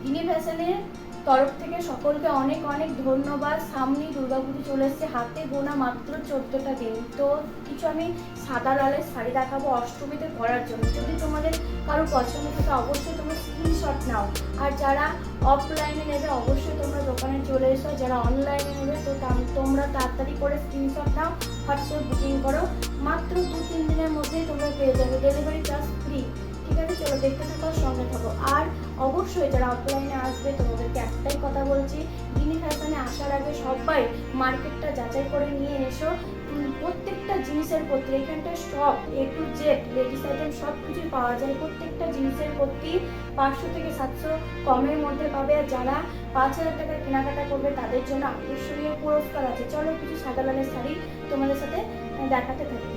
গিনি ফ্যাশনের তরফ থেকে সকলকে অনেক অনেক ধন্যবাদ। সামনেই দুর্গাপুজো চলে এসছে, হাতে গোনা মাত্র 14টা দিন। তো কিছু আমি সাদা লালের শাড়ি দেখাবো অষ্টমীতে পরার জন্য। যদি তোমাদের কারো পছন্দ থাকে অবশ্যই তোমরা স্ক্রিনশট নাও, আর যারা অফলাইনে নেবে অবশ্যই তোমরা দোকানে চলে এসো, যারা অনলাইনে নেবে তো তোমরা তাড়াতাড়ি করে স্ক্রিনশট নাও, হোয়াটসঅ্যাপ বুকিং করো। মাত্র 2-3 দিনের মধ্যেই তোমরা পেয়ে যাবে, ডেলিভারি চার্জ ফ্রি। ঠিক আছে, চলো দেখতে থাকো, সঙ্গে থাকো। আর অবশ্যই যারা অফলাইনে আসবে তোমাদেরকে একটাই কথা বলছি, গিনি ফ্যাশনে আসার আগে সবাই মার্কেটটা যাচাই করে নিয়ে এসো। প্রত্যেকটা জিনিসের প্রতি এখানটায় সব A to Z ladies item সব কিছুই পাওয়া যায়। প্রত্যেকটা জিনিসের প্রতি 500 থেকে 700 কমের মধ্যে পাবে। আর যারা 5000 টাকা কেনাকাটা করবে তাদের জন্য আকর্ষণীয় পুরস্কার আছে। চলো কিছু সাদা লালের শাড়ি তোমাদের সাথে দেখাতে থাকি।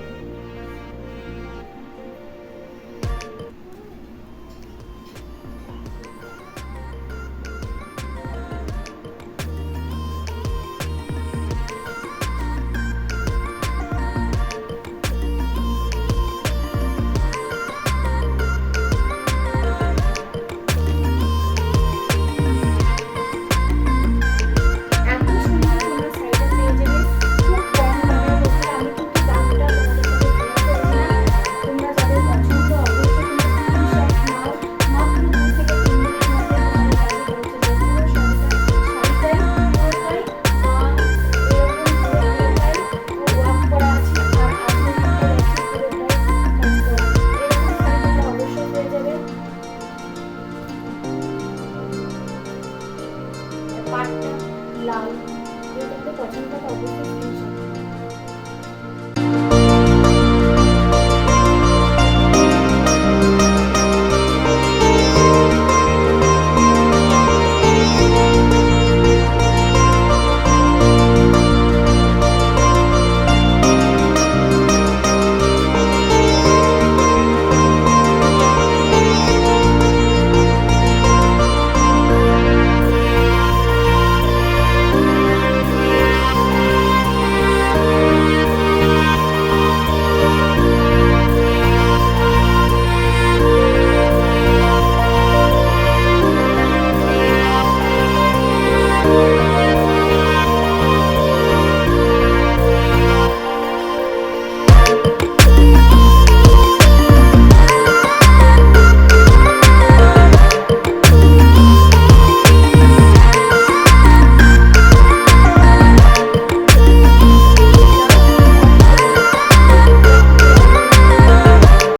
পাটটা লাল, যদি তোমাদের পছন্দ হয় অবশ্যই